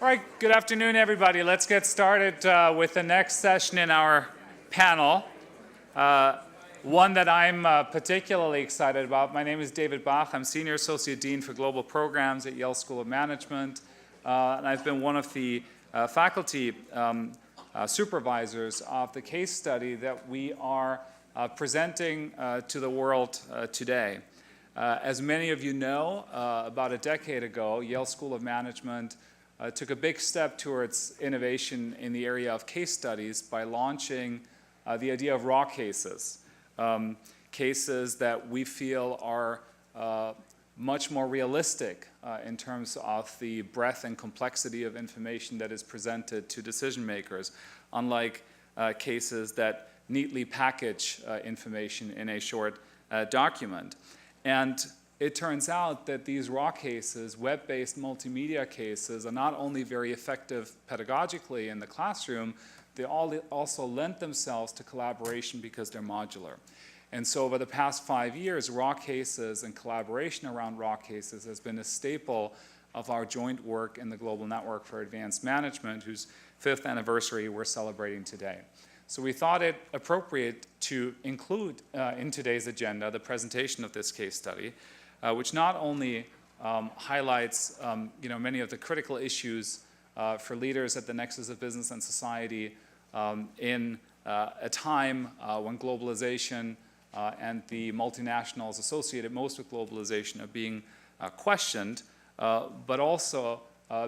All right, good afternoon, everybody. Let's get started with the next session in our panel, one that I'm particularly excited about. My name is David Bach. I'm Senior Associate Dean for Global Programs at Yale School of Management, and I've been one of the faculty supervisors of the case study that we are presenting to the world today. As many of you know, about a decade ago, Yale School of Management took a big step towards innovation in the area of case studies by launching the idea of raw cases, cases that we feel are much more realistic in terms of the breadth and complexity of information that is presented to decision makers, unlike cases that neatly package information in a short document. And it turns out that these raw cases, web-based multimedia cases, are not only very effective pedagogically in the classroom, they also lend themselves to collaboration because they're modular. And so over the past 5 years, raw cases and collaboration around raw cases has been a staple of our joint work in the Global Network for Advanced Management, whose 5th anniversary we're celebrating today. So we thought it appropriate to include in today's agenda the presentation of this case study, which not only highlights many of the critical issues for leaders at the nexus of business and society in a time when globalization and the multinationals associated most with globalization are being questioned, but also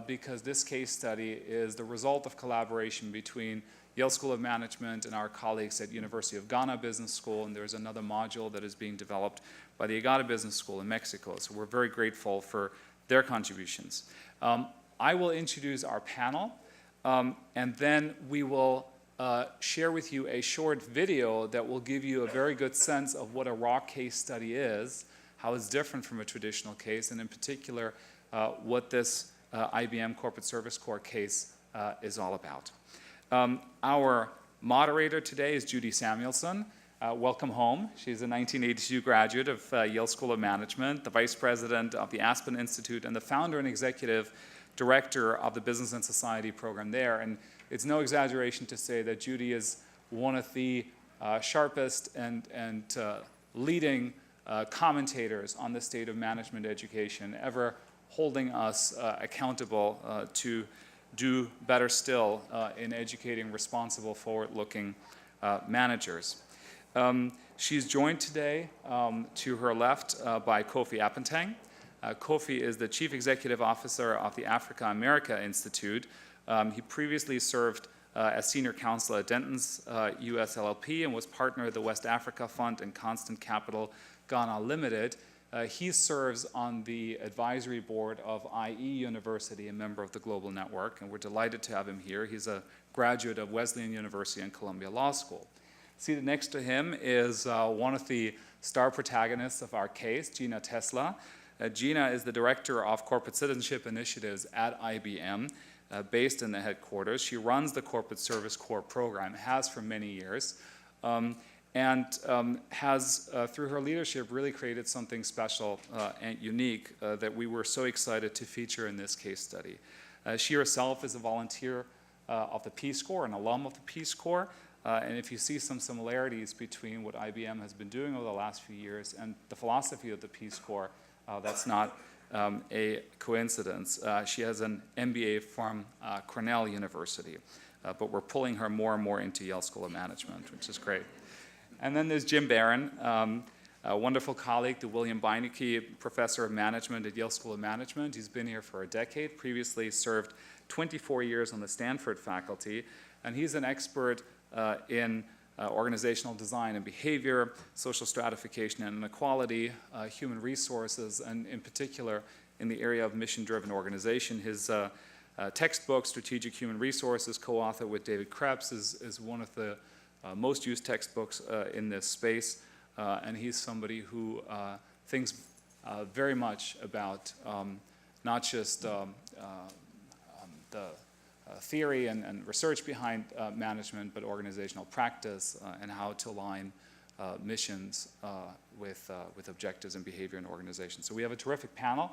because this case study is the result of collaboration between Yale School of Management and our colleagues at University of Ghana Business School, and there's another module that is being developed by the Agata Business School in Mexico. So we're very grateful for their contributions. I will introduce our panel, and then we will share with you a short video that will give you a very good sense of what a raw case study is, how it's different from a traditional case, and in particular, what this IBM Corporate Service Corps case is all about. Our moderator today is Judy Samuelson. Welcome home. She's a 1982 graduate of Yale School of Management, the vice president of the Aspen Institute, and the founder and executive director of the Business and Society program there. And it's no exaggeration to say that Judy is one of the sharpest and leading commentators on the state of management education, ever holding us accountable to do better still in educating responsible, forward-looking managers. She's joined today to her left by Kofi Appentang. Kofi is the Chief Executive Officer of the Africa America Institute. He previously served as Senior Counsel at Denton's US LLP and was partner of the West Africa Fund and Constant Capital Ghana Limited. He serves on the advisory board of IE University, a member of the Global Network, and we're delighted to have him here. He's a graduate of Wesleyan University and Columbia Law School. Seated next to him is one of the star protagonists of our case, Gina Tesla. Gina is the Director of Corporate Citizenship Initiatives at IBM, based in the headquarters. She runs the Corporate Service Corps program, has for many years, and has, through her leadership, really created something special and unique that we were so excited to feature in this case study. She herself is a volunteer of the Peace Corps, an alum of the Peace Corps, and if you see some similarities between what IBM has been doing over the last few years and the philosophy of the Peace Corps, that's not a coincidence. She has an MBA from Cornell University, but we're pulling her more and more into Yale School of Management, which is great. And then there's Jim Barron, a wonderful colleague, the William Beinecke Professor of Management at Yale School of Management. He's been here for a decade, previously served 24 years on the Stanford faculty, and he's an expert in organizational design and behavior, social stratification and inequality, human resources, and in particular in the area of mission-driven organization. His textbook, Strategic Human Resources, co-authored with David Krebs, is one of the most used textbooks in this space, and he's somebody who thinks very much about not just the theory and research behind management, but organizational practice and how to align missions with objectives and behavior in organizations. So we have a terrific panel.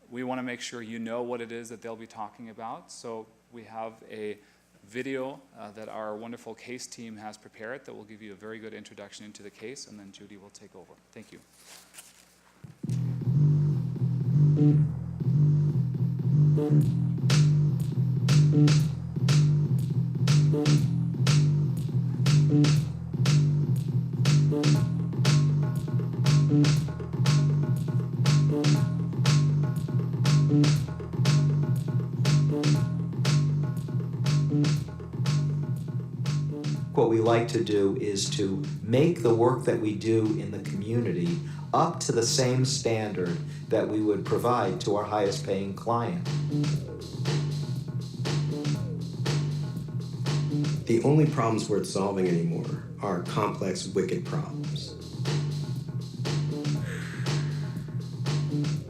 we want to make sure you know what it is that they'll be talking about. So we have a video that our wonderful case team has prepared that will give you a very good introduction into the case, and then Judy will take over. Thank you. What we like to do is to make the work that we do in the community up to the same standard that we would provide to our highest paying client. The only problems worth solving anymore are complex, wicked problems.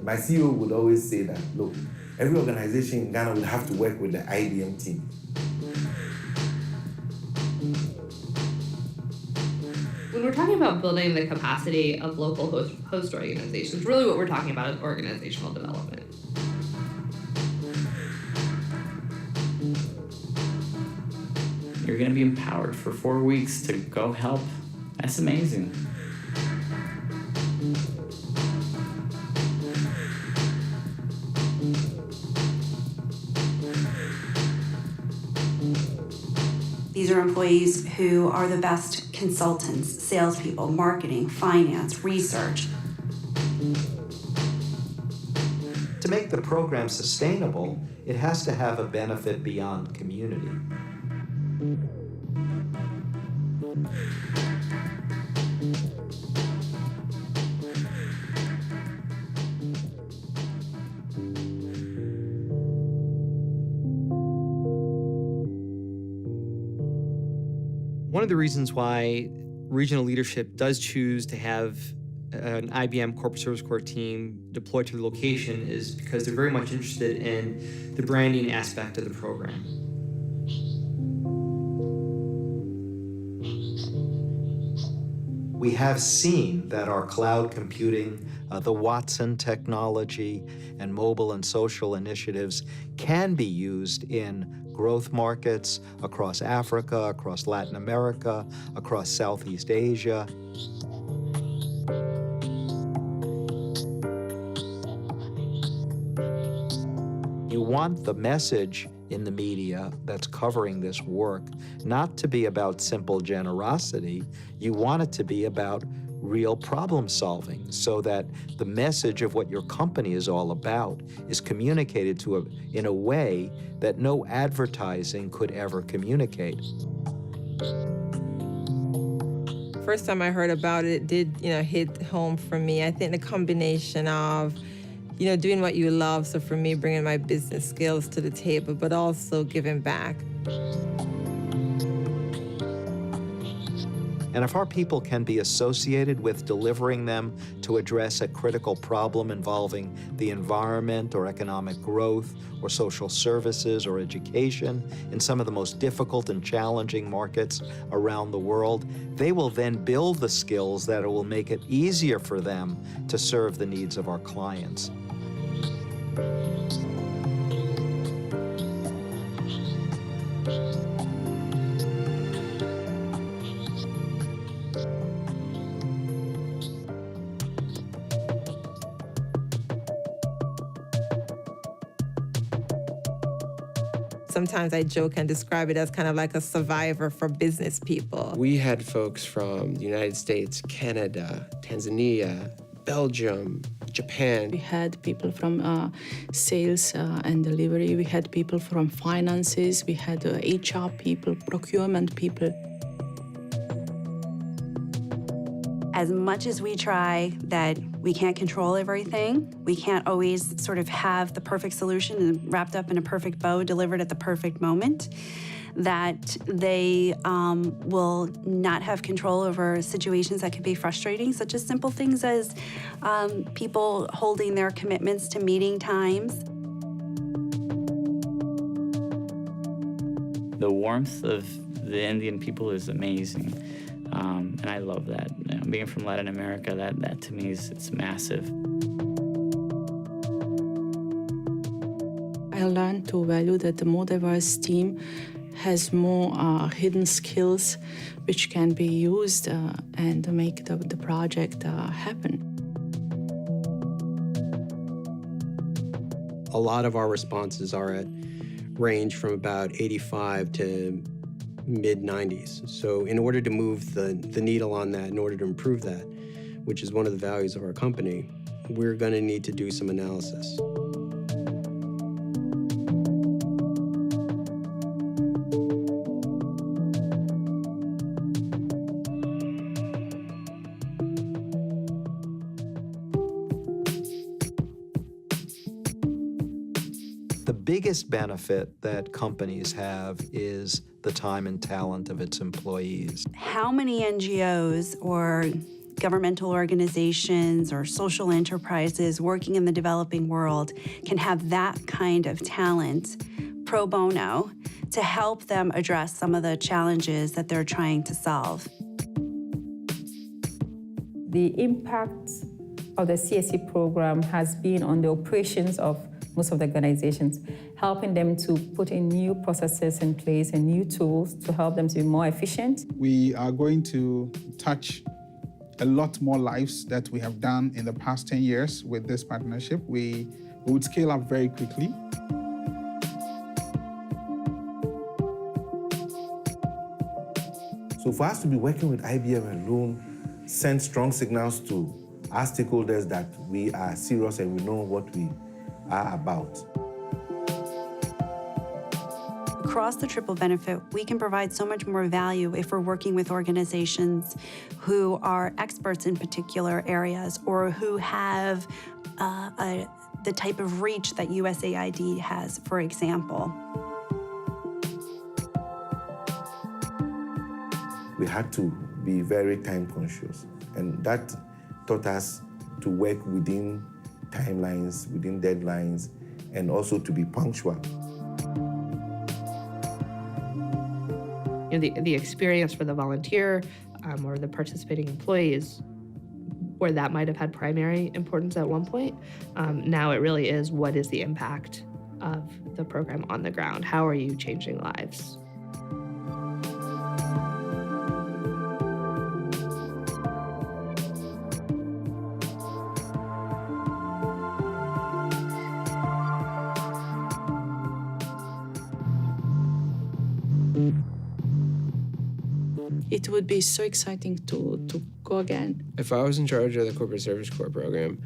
My CEO would always say that, look, every organization in Ghana would have to work with the IBM team. When we're talking about building the capacity of local host organizations, really what we're talking about is organizational development. You're going to be empowered for 4 weeks to go help. That's amazing. These are employees who are the best consultants, salespeople, marketing, finance, research. To make the program sustainable, it has to have a benefit beyond community. One of the reasons why regional leadership does choose to have an IBM Corporate Service Corps team deployed to the location is because they're very much interested in the branding aspect of the program. We have seen that our cloud computing, the Watson technology, and mobile and social initiatives can be used in growth markets across Africa, across Latin America, across Southeast Asia. You want the message in the media that's covering this work not to be about simple generosity. You want it to be about real problem solving so that the message of what your company is all about is communicated in a way that no advertising could ever communicate. First time I heard about it, it did, hit home for me. I think the combination of, doing what you love, so for me, bringing my business skills to the table, but also giving back. And if our people can be associated with delivering them to address a critical problem involving the environment or economic growth or social services or education in some of the most difficult and challenging markets around the world, they will then build the skills that will make it easier for them to serve the needs of our clients. Sometimes I joke and describe it as kind of like a survivor for business people. We had folks from the United States, Canada, Tanzania, Belgium, Japan. We had people from sales and delivery. We had people from finances. We had HR people, procurement people. As much as we try that we can't control everything, we can't always sort of have the perfect solution wrapped up in a perfect bow delivered at the perfect moment, that they will not have control over situations that could be frustrating, such as simple things as people holding their commitments to meeting times. The warmth of the Indian people is amazing, and I love that. Being from Latin America, that to me it's massive. I learned to value that the more diverse team has more hidden skills which can be used and make the project happen. A lot of our responses are at range from about 85 to mid-90s. So in order to move the needle on that, in order to improve that, which is one of the values of our company, we're going to need to do some analysis. The biggest benefit that companies have is the time and talent of its employees. How many NGOs or governmental organizations or social enterprises working in the developing world can have that kind of talent pro bono to help them address some of the challenges that they're trying to solve? The impact of the CSC program has been on the operations of most of the organizations, helping them to put in new processes in place and new tools to help them to be more efficient. We are going to touch a lot more lives that we have done in the past 10 years with this partnership. We would scale up very quickly. So for us to be working with IBM alone sends strong signals to our stakeholders that we are serious and we know what we are about. Across the triple benefit, we can provide so much more value if we're working with organizations who are experts in particular areas or who have the type of reach that USAID has, for example. We had to be very time conscious, and that taught us to work within timelines, within deadlines, and also to be punctual. You know, the experience for the volunteer or the participating employees, where that might have had primary importance at one point, now it really is, what is the impact of the program on the ground? How are you changing lives? It would be so exciting to go again. If I was in charge of the Corporate Service Corps program,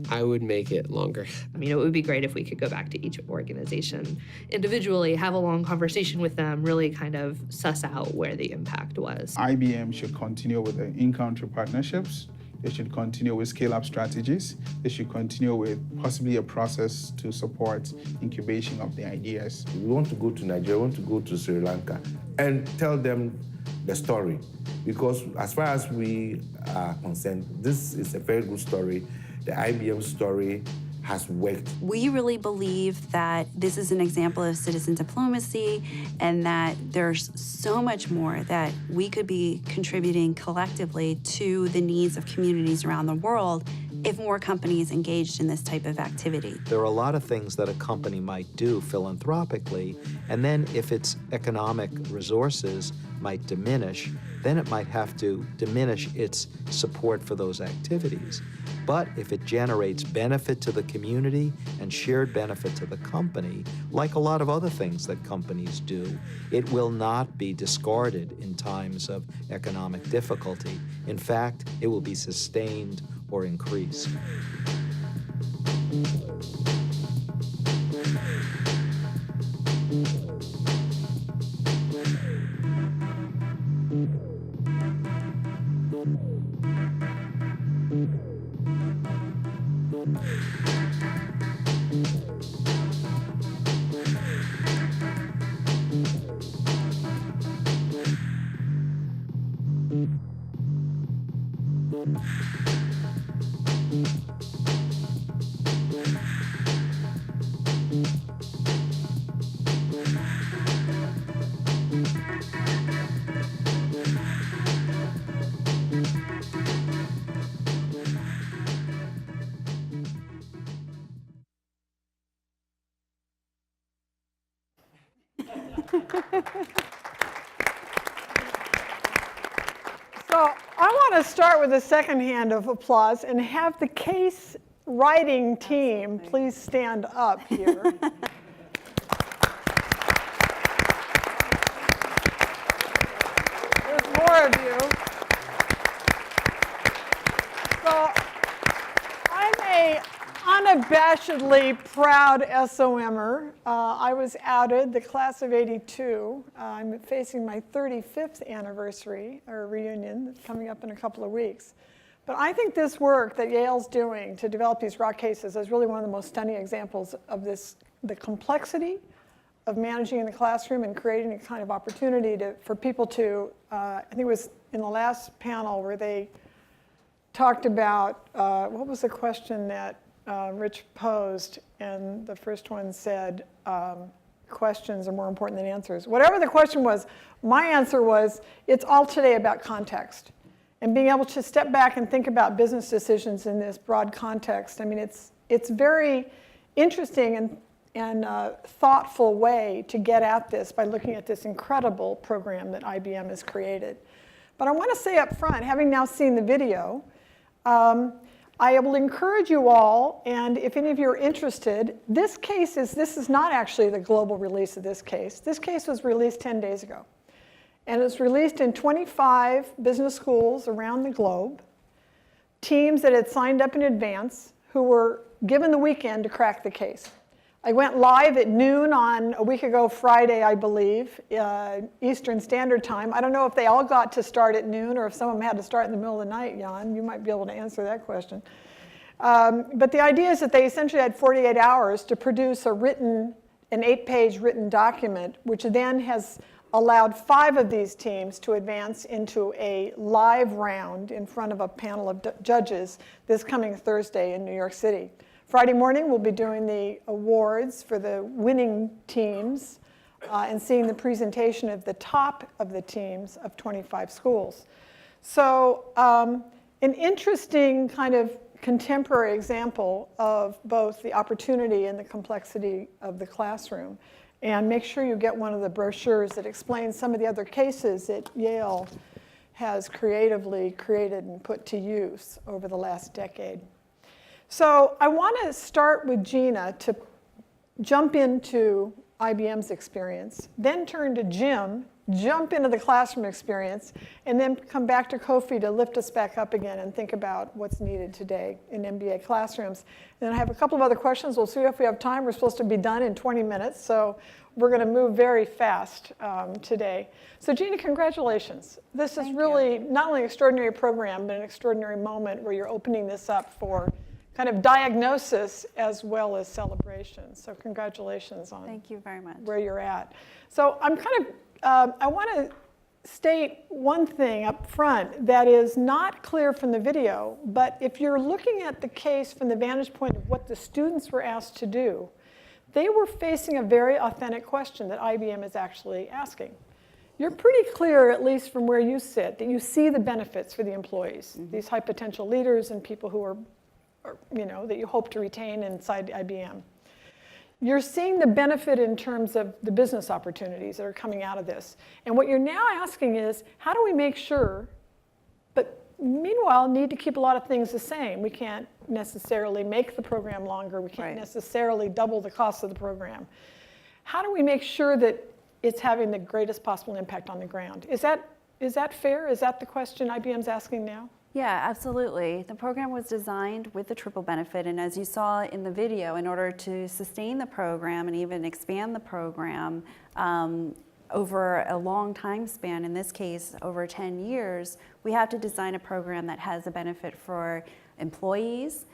I would make it longer. I mean, it would be great if we could go back to each organization individually, have a long conversation with them, really kind of suss out where the impact was. IBM should continue with the in-country partnerships. They should continue with scale-up strategies. They should continue with possibly a process to support incubation of the ideas. We want to go to Nigeria, we want to go to Sri Lanka and tell them the story. Because as far as we are concerned, this is a very good story. The IBM story has worked. We really believe that this is an example of citizen diplomacy and that there's so much more that we could be contributing collectively to the needs of communities around the world if more companies engaged in this type of activity. There are a lot of things that a company might do philanthropically, and then if its economic resources might diminish, then it might have to diminish its support for those activities. But if it generates benefit to the community and shared benefit to the company, like a lot of other things that companies do, it will not be discarded in times of economic difficulty. In fact, it will be sustained or increased. So I want to start with a second hand of applause and have the case writing team please stand up here. There's more of you. So I'm a unabashedly proud SOMer. I was outed, the class of '82. I'm facing my 35th anniversary or reunion coming up in a couple of weeks. But I think this work that Yale's doing to develop these raw cases is really one of the most stunning examples of this, the complexity of managing in the classroom and creating a kind of opportunity for people to, I think it was in the last panel where they talked about, what was the question that Rich posed, and the first one said, questions are more important than answers. Whatever the question was, my answer was, it's all today about context. And being able to step back and think about business decisions in this broad context. I mean, it's very interesting and thoughtful way to get at this by looking at this incredible program that IBM has created. But I want to say up front, having now seen the video, I will encourage you all, and if any of you are interested, this is not actually the global release of this case. This case was released 10 days ago. And it was released in 25 business schools around the globe, teams that had signed up in advance who were given the weekend to crack the case. I went live at noon on a week ago Friday, I believe, Eastern Standard Time. I don't know if they all got to start at noon or if some of them had to start in the middle of the night, Jan. You might be able to answer that question. But the idea is that they essentially had 48 hours to produce an 8-page written document, which then has allowed 5 of these teams to advance into a live round in front of a panel of judges this coming Thursday in New York City. Friday morning, we'll be doing the awards for the winning teams and seeing the presentation of the top of the teams of 25 schools. So an interesting kind of contemporary example of both the opportunity and the complexity of the classroom. And make sure you get one of the brochures that explains some of the other cases that Yale has creatively created and put to use over the last decade. So I want to start with Gina to jump into IBM's experience, then turn to Jim, jump into the classroom experience, and then come back to Kofi to lift us back up again and think about what's needed today in MBA classrooms. And then I have a couple of other questions. We'll see if we have time. We're supposed to be done in 20 minutes, so we're going to move very fast today. So Gina, congratulations. This is really not only an extraordinary program, but an extraordinary moment where you're opening this up for kind of diagnosis as well as celebration. So congratulations on Thank you very much. Where you're at. So I'm kind of, I want to state one thing up front that is not clear from the video, but if you're looking at the case from the vantage point of what the students were asked to do, they were facing a very authentic question that IBM is actually asking. You're pretty clear, at least from where you sit, that you see the benefits for the employees, these high potential leaders and people who are, that you hope to retain inside IBM. You're seeing the benefit in terms of the business opportunities that are coming out of this. And what you're now asking is, how do we make sure, but meanwhile need to keep a lot of things the same. We can't necessarily make the program longer. We can't necessarily double the cost of the program. How do we make sure that it's having the greatest possible impact on the ground? Is that fair? Is that the question IBM's asking now? Yeah, absolutely. The program was designed with the triple benefit, and as you saw in the video, in order to sustain the program and even expand the program over a long time span, in this case over 10 years, we have to design a program that has a benefit for employees,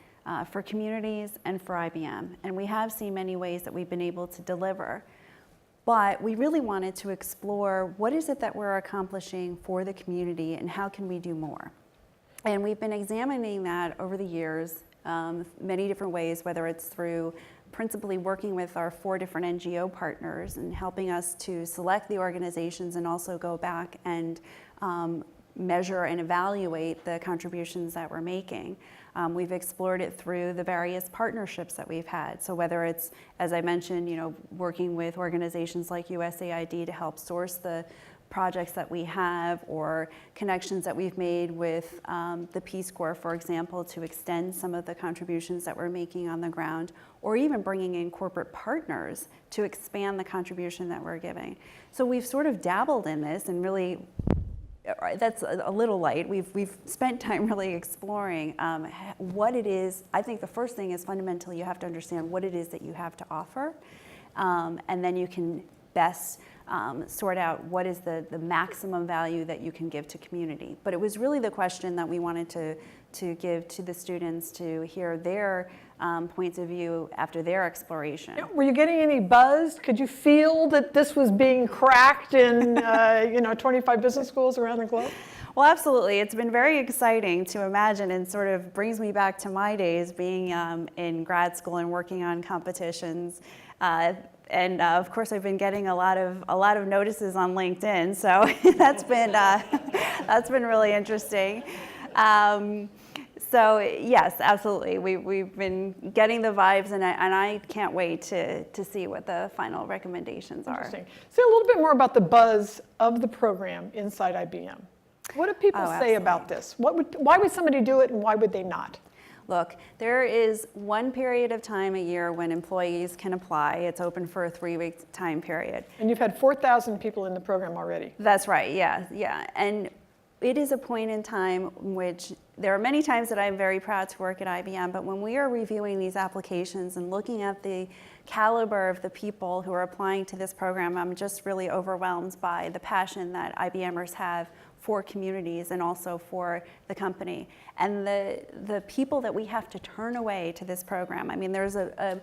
for communities, and for IBM. And we have seen many ways that we've been able to deliver. But we really wanted to explore what is it that we're accomplishing for the community and how can we do more? And we've been examining that over the years, many different ways, whether it's through principally working with our 4 different NGO partners and helping us to select the organizations and also go back and measure and evaluate the contributions that we're making. We've explored it through the various partnerships that we've had. So whether it's, as I mentioned, working with organizations like USAID to help source the projects that we have, or connections that we've made with the Peace Corps, for example, to extend some of the contributions that we're making on the ground, or even bringing in corporate partners to expand the contribution that we're giving. So we've sort of dabbled in this, and really, that's a little light. We've spent time really exploring what it is. I think the first thing is fundamentally you have to understand what it is that you have to offer, and then you can best sort out what is the maximum value that you can give to community. But it was really the question that we wanted to give to the students, to hear their points of view after their exploration. Were you getting any buzz? Could you feel that this was being cracked in 25 business schools around the globe? Well, absolutely. It's been very exciting to imagine, and sort of brings me back to my days being in grad school and working on competitions. And of course, I've been getting a lot of notices on LinkedIn, so that's been really interesting. So yes, absolutely. We've been getting the vibes, and I can't wait to see what the final recommendations are. Interesting. Say a little bit more about the buzz of the program inside IBM. What do people say about this? Why would somebody do it, and why would they not? Look, there is one period of time a year when employees can apply. It's open for a 3-week time period. And you've had 4,000 people in the program already. That's right, yeah. And it is a point in time in which there are many times that I'm very proud to work at IBM, but when we are reviewing these applications and looking at the caliber of the people who are applying to this program, I'm just really overwhelmed by the passion that IBMers have for communities and also for the company. And the people that we have to turn away to this program. I mean, there's a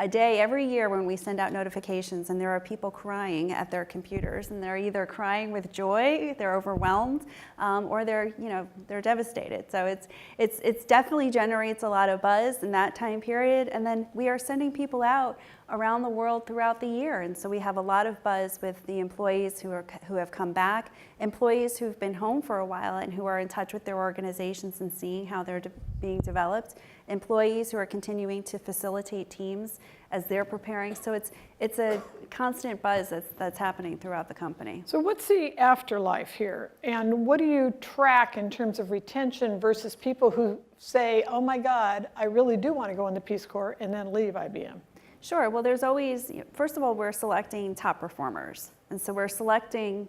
day every year when we send out notifications, and there are people crying at their computers, and they're either crying with joy, they're overwhelmed, or they're devastated. So it's definitely generates a lot of buzz in that time period. And then we are sending people out around the world throughout the year, and so we have a lot of buzz with the employees who have come back, employees who've been home for a while and who are in touch with their organizations and seeing how they're being developed, employees who are continuing to facilitate teams as they're preparing. So it's a constant buzz that's happening throughout the company. So what's the afterlife here, and what do you track in terms of retention versus people who say, oh my God, I really do want to go in the Peace Corps, and then leave IBM? Sure. Well, there's always, first of all, we're selecting top performers. And so we're selecting,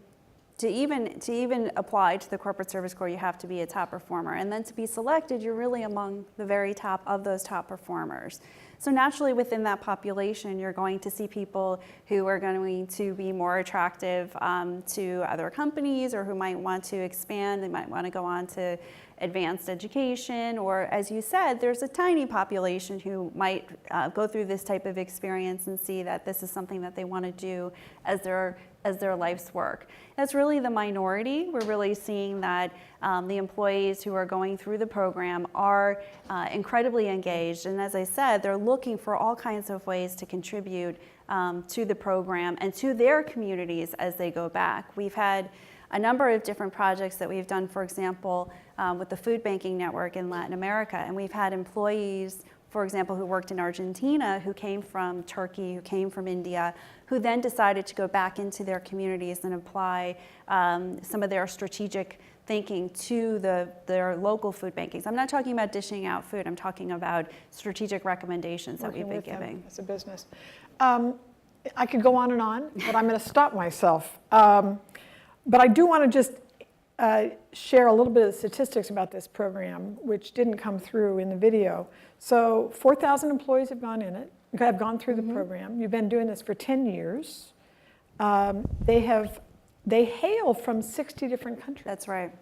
to even apply to the Corporate Service Corps, you have to be a top performer. And then to be selected, you're really among the very top of those top performers. So naturally, within that population, you're going to see people who are going to be more attractive to other companies, or who might want to expand. They might want to go on to advanced education, or as you said, there's a tiny population who might go through this type of experience and see that this is something that they want to do as their life's work. That's really the minority. We're really seeing that the employees who are going through the program are incredibly engaged, and as I said, they're looking for all kinds of ways to contribute to the program and to their communities as they go back. We've had a number of different projects that we've done, for example, with the food banking network in Latin America, and we've had employees, for example, who worked in Argentina, who came from Turkey, who came from India, who then decided to go back into their communities and apply some of their strategic thinking to their local food bankings. I'm not talking about dishing out food, I'm talking about strategic recommendations that we've been giving. As a business. I could go on and on, but I'm going to stop myself. But I do want to just share a little bit of the statistics about this program, which didn't come through in the video. So 4,000 employees have gone through the program. You've been doing this for 10 years. They hail from 60 different countries. That's right.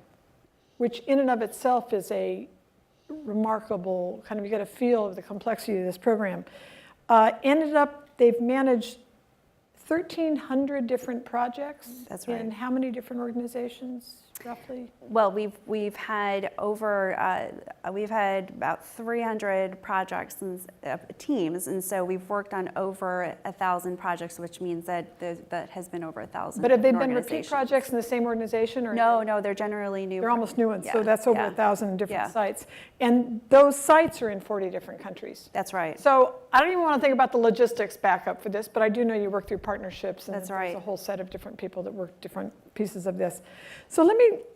Which in and of itself is a remarkable, kind of, you get a feel of the complexity of this program. They've managed 1,300 different projects. That's right. In how many different organizations, roughly? Well, we've had about 300 projects and teams, and so we've worked on over 1,000 projects, which means that that has been over 1,000. But have they been repeat projects in the same organization, or no? They're generally new. They're almost new ones. Yeah, So that's over yeah. 1,000 different Yeah. sites, and those sites are in 40 different countries. That's right. So I don't even want to think about the logistics backup for this, but I do know you work through partnerships, and That's there's right. a whole set of different people that work different pieces of this. So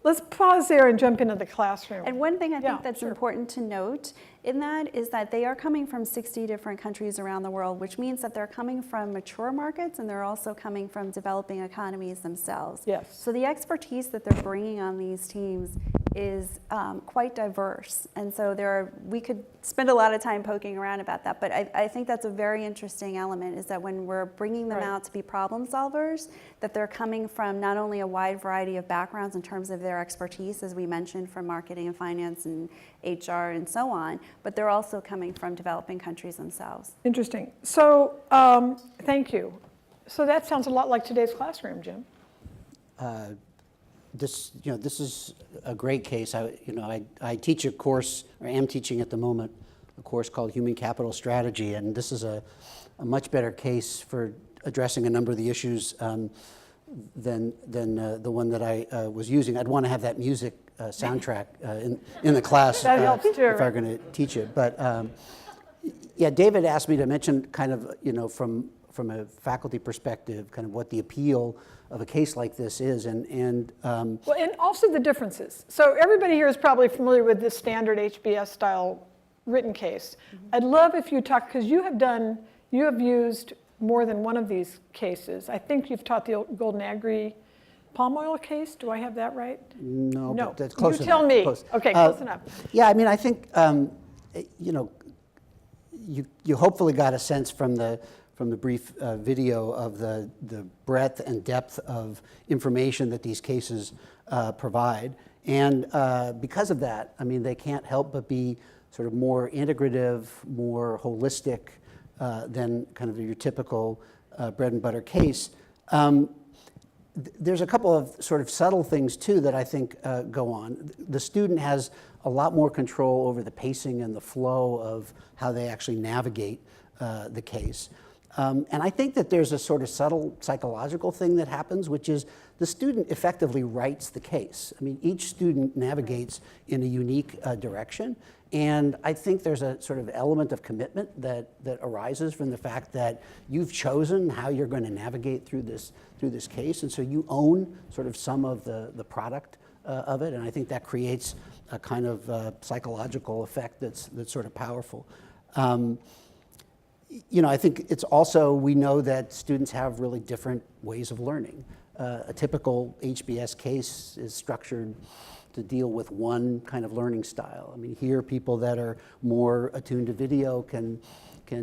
let's pause there and jump into the classroom. And one thing I Yeah, think that's sure. important to note in that is that they are coming from 60 different countries around the world, which means that they're coming from mature markets and they're also coming from developing economies themselves. Yes. So the expertise that they're bringing on these teams is quite diverse. And so we could spend a lot of time poking around about that, but I think that's a very interesting element, is that when we're bringing them Right. out to be problem solvers, that they're coming from not only a wide variety of backgrounds in terms of their expertise, as we mentioned, from marketing and finance and HR and so on, but they're also coming from developing countries themselves. Interesting. So thank you. So that sounds a lot like today's classroom, Jim. This is a great case. I teach a course, or am teaching at the moment, a course called Human Capital Strategy, and this is a much better case for addressing a number of the issues than the one that I was using. I'd want to have that music soundtrack in the class That helps too, if I'm going to teach it. But yeah, David asked me to mention kind of, from a faculty perspective, kind of what the appeal of a case like this is, and Well, and also the differences. So everybody here is probably familiar with the standard HBS style written case. I'd love if you talk, because you have used more than one of these cases. I think you've taught the Golden Agri palm oil case. Do I have that right? no, No. but that's close You enough. tell me. Close. Okay, close enough. Yeah, I mean, I think you hopefully got a sense from the brief video of the breadth and depth of information that these cases provide. And because of that, I mean, they can't help but be sort of more integrative, more holistic than kind of your typical bread and butter case. There's a couple of sort of subtle things too that I think go on. The student has a lot more control over the pacing and the flow of how they actually navigate the case. And I think that there's a sort of subtle psychological thing that happens, which is the student effectively writes the case. I mean, each student navigates in a unique direction. And I think there's a sort of element of commitment that arises from the fact that you've chosen how you're going to navigate through this case. And so you own sort of some of the product of it. And I think that creates a kind of psychological effect that's sort of powerful. I think it's also, we know that students have really different ways of learning. A typical HBS case is structured to deal with one kind of learning style. I mean, here people that are more attuned to video can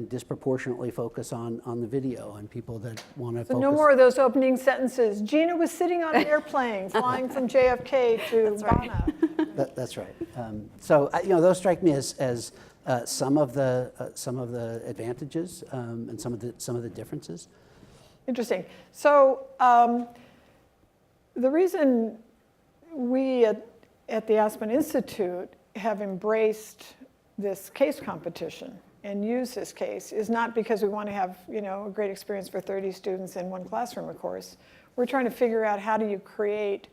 disproportionately focus on the video, and people that want to focus. So no more of those opening sentences. Gina was sitting on an airplane flying from JFK to Ghana. That's right. So those strike me as some of the advantages and some of the differences. Interesting. So the reason we at the Aspen Institute have embraced this case competition and use this case is not because we want to have a great experience for 30 students in one classroom, of course. We're trying to figure out how do you create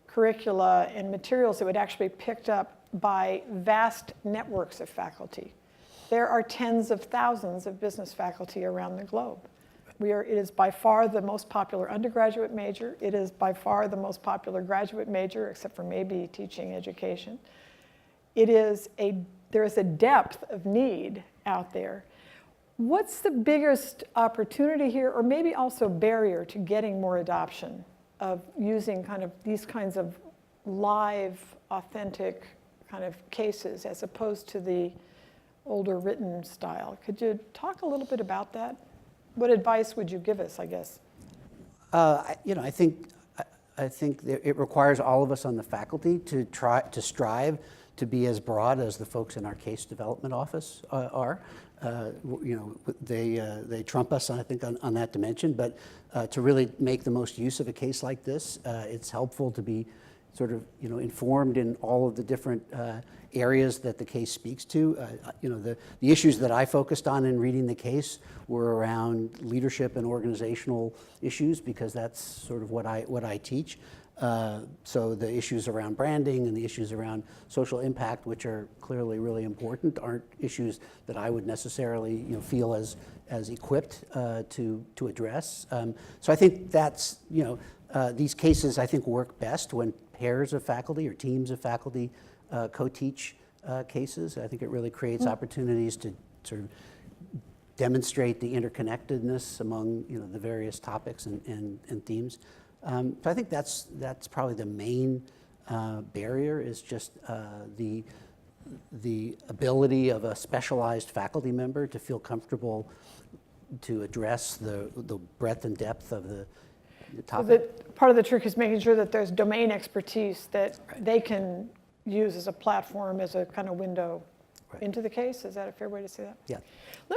curricula and materials that would actually be picked up by vast networks of faculty. There are tens of thousands of business faculty around the globe. It is by far the most popular undergraduate major. It is by far the most popular graduate major, except for maybe teaching education. There is a depth of need out there. What's the biggest opportunity here, or maybe also barrier to getting more adoption of using kind of these kinds of live, authentic kind of cases as opposed to the older written style? Could you talk a little bit about that? What advice would you give us, I guess? I think that it requires all of us on the faculty to strive to be as broad as the folks in our case development office are. They trump us, I think, on that dimension. But to really make the most use of a case like this, it's helpful to be sort of informed in all of the different areas that the case speaks to. The issues that I focused on in reading the case were around leadership and organizational issues, because that's sort of what I teach. So the issues around branding and the issues around social impact, which are clearly really important, aren't issues that I would necessarily feel as equipped to address. So I think that's these cases I think work best when pairs of faculty or teams of faculty co-teach cases. I think it really creates opportunities to sort of demonstrate the interconnectedness among the various topics and themes. So I think that's probably the main barrier, is just the ability of a specialized faculty member to feel comfortable to address the breadth and depth of the topic. Part of the trick is making sure that there's domain expertise that they can use as a platform, as a kind of window into the case. Is that a fair way to say that? Yeah.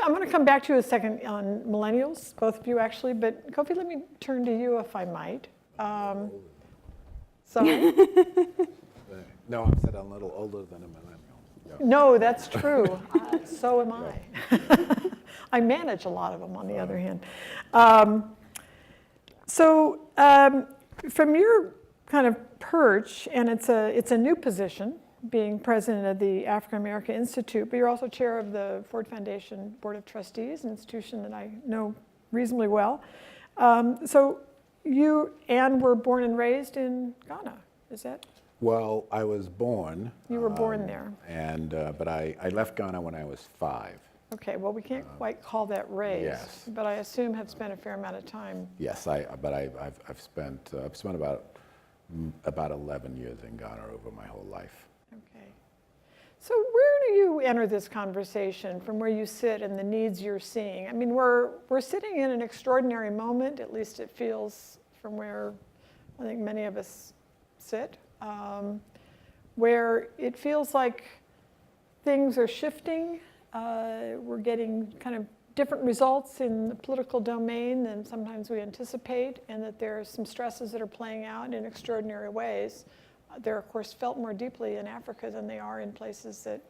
I'm going to come back to you a second on millennials, both of you actually, but Kofi, let me turn to you if I might. Sorry? No, I said I'm a little older than a millennial. Yeah. No, that's true. So am I. I manage a lot of them, on the other hand. From your kind of perch, and it's a new position, being president of the African American Institute, but you're also chair of the Ford Foundation Board of Trustees, an institution that I know reasonably well. So you, Anne, were born and raised in Ghana, is that? Well, I was born. You were born there. But I left Ghana when I was 5. Okay, well, we can't quite call that raised. Yes. But I assume have spent a fair amount of time. Yes, I've spent about 11 years in Ghana over my whole life. Okay. So where do you enter this conversation from where you sit and the needs you're seeing? I mean, we're sitting in an extraordinary moment, at least it feels from where I think many of us sit, where it feels like things are shifting. We're getting kind of different results in the political domain than sometimes we anticipate, and that there are some stresses that are playing out in extraordinary ways. They're, of course, felt more deeply in Africa than they are in places that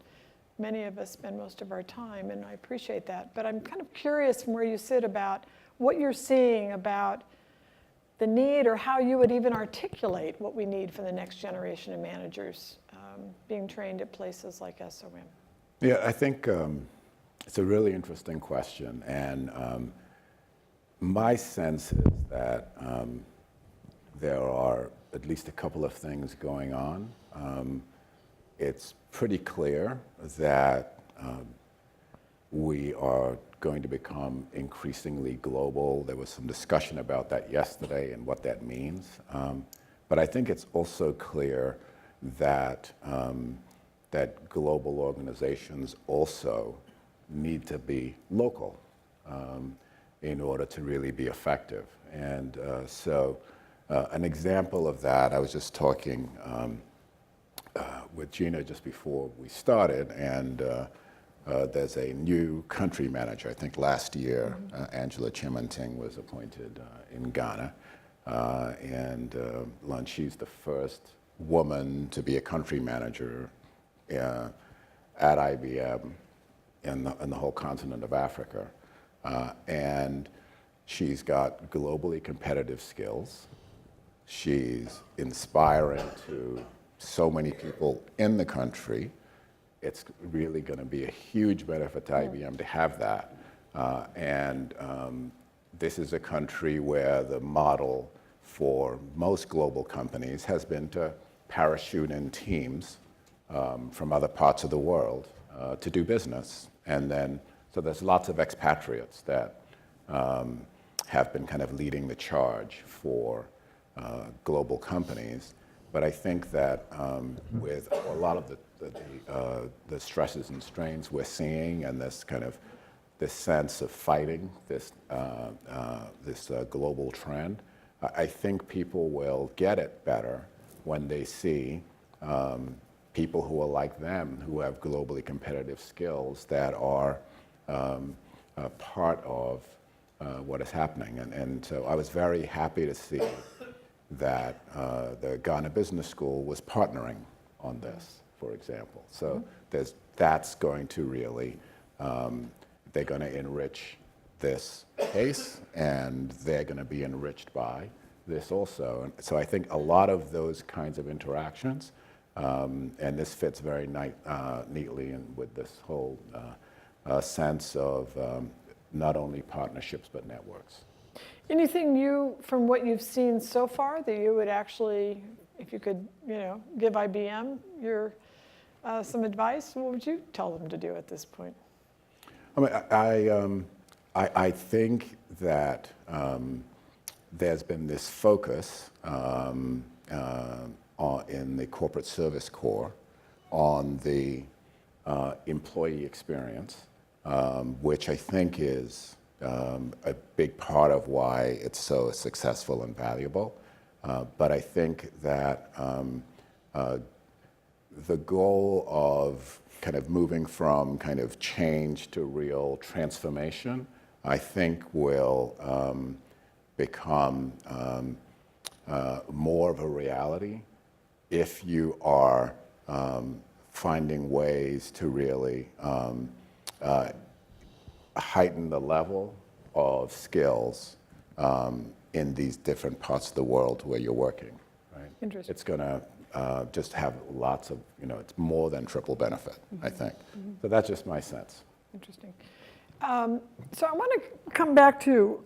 many of us spend most of our time, and I appreciate that. But I'm kind of curious from where you sit about what you're seeing about the need, or how you would even articulate what we need for the next generation of managers being trained at places like SOM. Yeah, I think it's a really interesting question, and my sense is that there are at least a couple of things going on. It's pretty clear that we are going to become increasingly global. There was some discussion about that yesterday and what that means. But I think it's also clear that that global organizations also need to be local in order to really be effective. And so an example of that, I was just talking with Gina just before we started, and there's a new country manager. I think last year, Angela Chimanting was appointed in Ghana. She's the first woman to be a country manager at IBM in the whole continent of Africa. And she's got globally competitive skills. She's inspiring to so many people in the country. It's really going to be a huge benefit to IBM to have that. This is a country where the model for most global companies has been to parachute in teams from other parts of the world to do business. So there's lots of expatriates that have been kind of leading the charge for global companies. But I think that with a lot of the stresses and strains we're seeing, and this sense of fighting this global trend, I think people will get it better when they see people who are like them, who have globally competitive skills that are part of what is happening. And so I was very happy to see that the Ghana Business School was partnering on this, for example. So that's going to really, they're going to enrich this case, and they're going to be enriched by this also. And so I think a lot of those kinds of interactions, and this fits very neatly in with this whole sense of not only partnerships but networks. Anything new from what you've seen so far that you would actually, if you could, give IBM your some advice, what would you tell them to do at this point? I think that there's been this focus in the corporate service core on the employee experience, which I think is a big part of why it's so successful and valuable. But I think that the goal of kind of moving from kind of change to real transformation, I think will become more of a reality if you are finding ways to really heighten the level of skills in these different parts of the world where you're working. Right? Interesting. It's going to just have lots of, it's more than triple benefit, I think. So that's just my sense. Interesting. So I want to come back to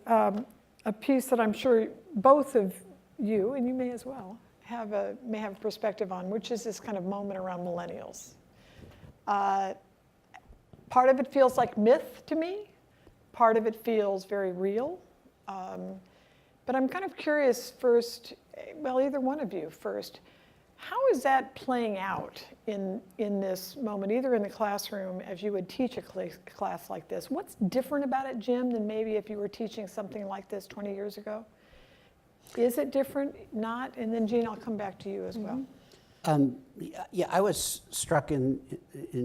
a piece that I'm sure both of you, and you may as well, may have a perspective on, which is this kind of moment around millennials. Part of it feels like myth to me. Part of it feels very real. But I'm kind of curious first, well, either one of you first, how is that playing out in this moment, either in the classroom as you would teach a class like this? What's different about it, Jim, than maybe if you were teaching something like this 20 years ago? Is it different? Not? And then, Jean, I'll come back to you as well. Yeah, I was struck in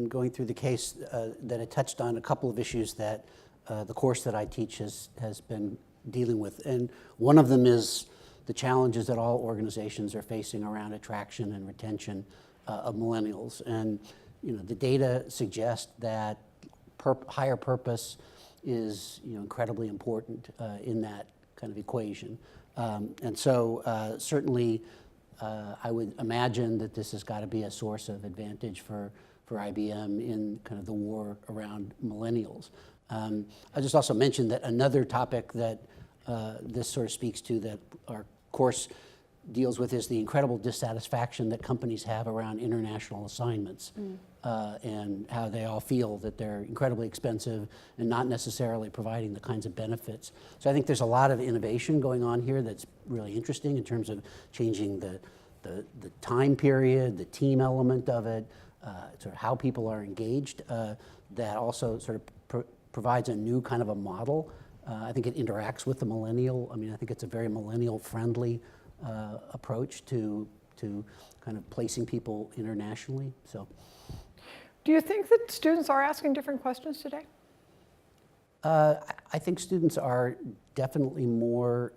going through the case that it touched on a couple of issues that the course that I teach has been dealing with. And one of them is the challenges that all organizations are facing around attraction and retention of millennials. And the data suggest that higher purpose is incredibly important in that kind of equation. And so certainly I would imagine that this has got to be a source of advantage for IBM in kind of the war around millennials. I just also mentioned that another topic that this sort of speaks to that our course deals with is the incredible dissatisfaction that companies have around international assignments and how they all feel that they're incredibly expensive and not necessarily providing the kinds of benefits. So I think there's a lot of innovation going on here that's really interesting in terms of changing the time period, the team element of it, sort of how people are engaged, that also sort of provides a new kind of a model. I think it interacts with the millennial. I mean, I think it's a very millennial-friendly approach to kind of placing people internationally. So, do you think that students are asking different questions today? I think students are definitely more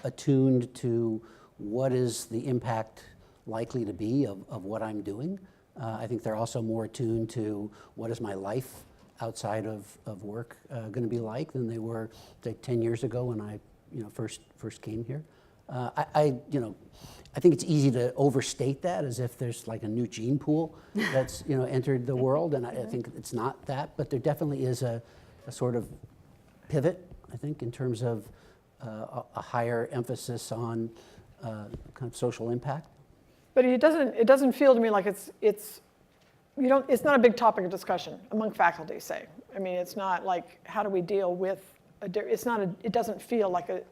attuned to what is the impact likely to be of what I'm doing. I think they're also more attuned to what is my life outside of work going to be like than they were, say, 10 years ago when I first came here. I think it's easy to overstate that as if there's like a new gene pool that's entered the world, and I think it's not that, but there definitely is a sort of pivot, I think, in terms of a higher emphasis on kind of social impact. But it doesn't feel to me like it's not a big topic of discussion among faculty, say. I mean, it's not like how do we deal with it doesn't feel like a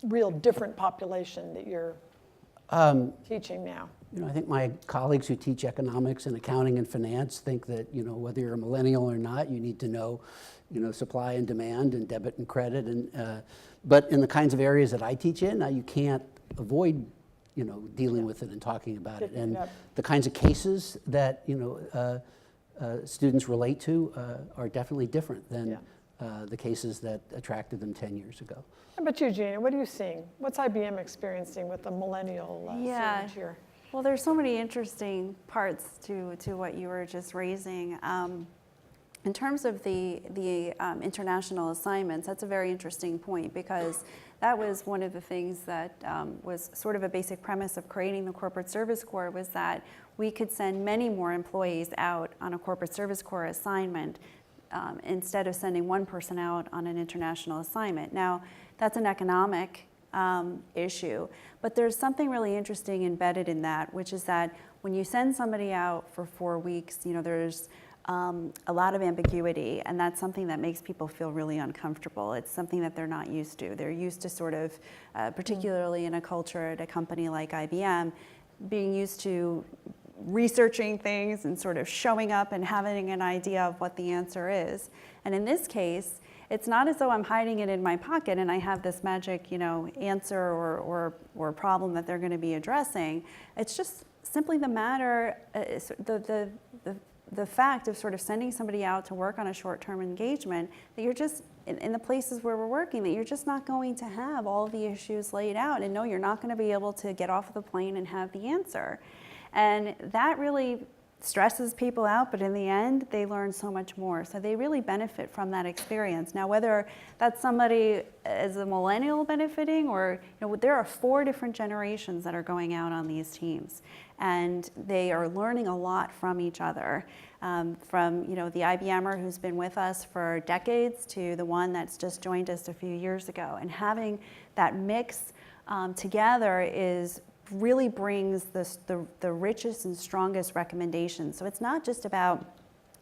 real different population that you're teaching now. I think my colleagues who teach economics and accounting and finance think that whether you're a millennial or not, you need to know supply and demand and debit and credit, and but in the kinds of areas that I teach in, you can't avoid dealing with it and talking about it, and the kinds of cases that students relate to are definitely different than the cases that attracted them 10 years ago. How about you, Gina? What are you seeing? What's IBM experiencing with the millennial student here? Well, there's so many interesting parts to what you were just raising. In terms of the international assignments, that's a very interesting point, because that was one of the things that was sort of a basic premise of creating the Corporate Service Corps, was that we could send many more employees out on a Corporate Service Corps assignment instead of sending one person out on an international assignment. Now, that's an economic issue, but there's something really interesting embedded in that, which is that when you send somebody out for 4 weeks, there's a lot of ambiguity, and that's something that makes people feel really uncomfortable. It's something that they're not used to. They're used to sort of, particularly in a culture at a company like IBM, being used to researching things and sort of showing up and having an idea of what the answer is. And in this case, it's not as though I'm hiding it in my pocket and I have this magic, answer or problem that they're going to be addressing. It's just simply the matter, the fact of sort of sending somebody out to work on a short-term engagement, that you're just, in the places where we're working, that you're just not going to have all the issues laid out, and no, you're not going to be able to get off of the plane and have the answer. And that really stresses people out, but in the end, they learn so much more. So they really benefit from that experience. Now, whether that's somebody as a millennial benefiting, or there are 4 different generations that are going out on these teams, and they are learning a lot from each other. From the IBMer who's been with us for decades to the one that's just joined us a few years ago, and having that mix together really brings the richest and strongest recommendations. So it's not just about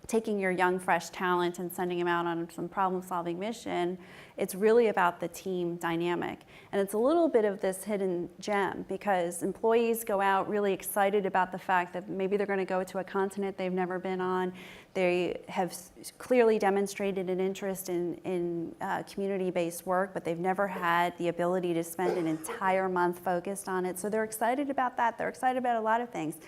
taking your young, fresh talent and sending them out on some problem-solving mission. It's really about the team dynamic. And it's a little bit of this hidden gem, because employees go out really excited about the fact that maybe they're going to go to a continent they've never been on. They have clearly demonstrated an interest in community-based work, but they've never had the ability to spend an entire month focused on it. So they're excited about that. They're excited about a lot of things.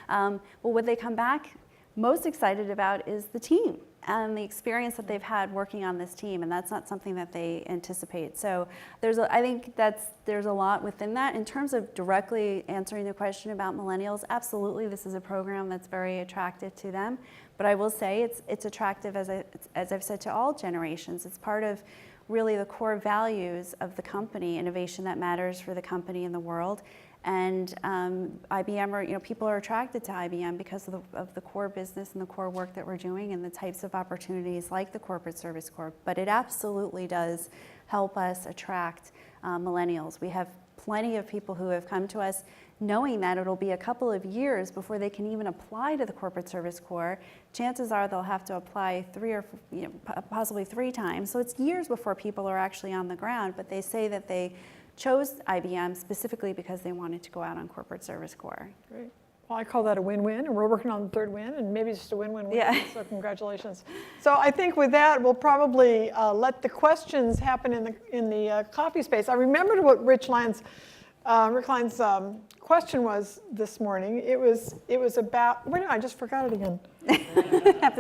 But when they come back, most excited about is the team and the experience that they've had working on this team, and that's not something that they anticipate. So I think there's a lot within that. In terms of directly answering the question about millennials, absolutely, this is a program that's very attractive to them. But I will say it's attractive, as I've said, to all generations. It's part of really the core values of the company, innovation that matters for the company and the world. And IBM, people are attracted to IBM because of the core business and the core work that we're doing and the types of opportunities like the Corporate Service Corps. But it absolutely does help us attract millennials. We have plenty of people who have come to us knowing that it'll be a couple of years before they can even apply to the Corporate Service Corps. Chances are they'll have to apply 3 or possibly 3 times. So it's years before people are actually on the ground, but they say that they chose IBM specifically because they wanted to go out on Corporate Service Corps. Great. Well, I call that a win-win, and we're working on the 3rd win, and maybe it's just a win-win-win. Yeah. So congratulations. So I think with that, we'll probably let the questions happen in the coffee space. I remembered what Rick Klein's question was this morning. It was about, wait, no, I just forgot it again.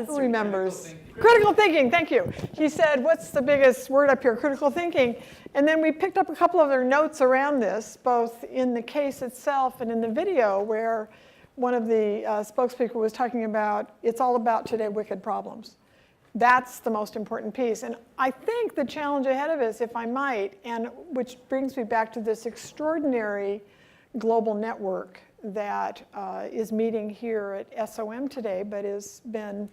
Who remembers? Critical thinking, thank you. He said, what's the biggest word up here? Critical thinking. And then we picked up a couple of their notes around this, both in the case itself and in the video, where one of the spokespeople was talking about, it's all about today wicked problems. That's the most important piece. And I think the challenge ahead of us, if I might, and which brings me back to this extraordinary global network that is meeting here at SOM today, but has been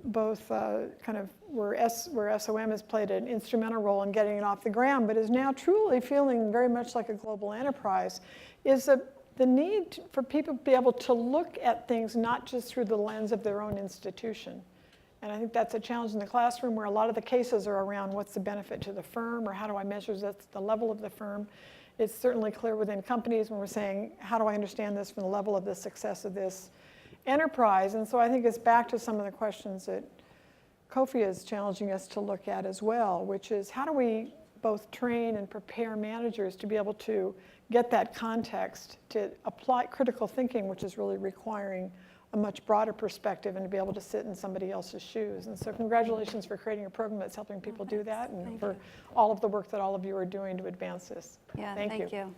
both kind of where SOM has played an instrumental role in getting it off the ground, but is now truly feeling very much like a global enterprise, is the need for people to be able to look at things not just through the lens of their own institution. And I think that's a challenge in the classroom, where a lot of the cases are around what's the benefit to the firm, or how do I measure the level of the firm. It's certainly clear within companies when we're saying, how do I understand this from the level of the success of this enterprise? And so I think it's back to some of the questions that Kofi is challenging us to look at as well, which is how do we both train and prepare managers to be able to get that context to apply critical thinking, which is really requiring a much broader perspective and to be able to sit in somebody else's shoes. And so congratulations for creating a program that's helping people do that, and for all of the work that all of you are doing to advance this. Yeah, Thank you. you.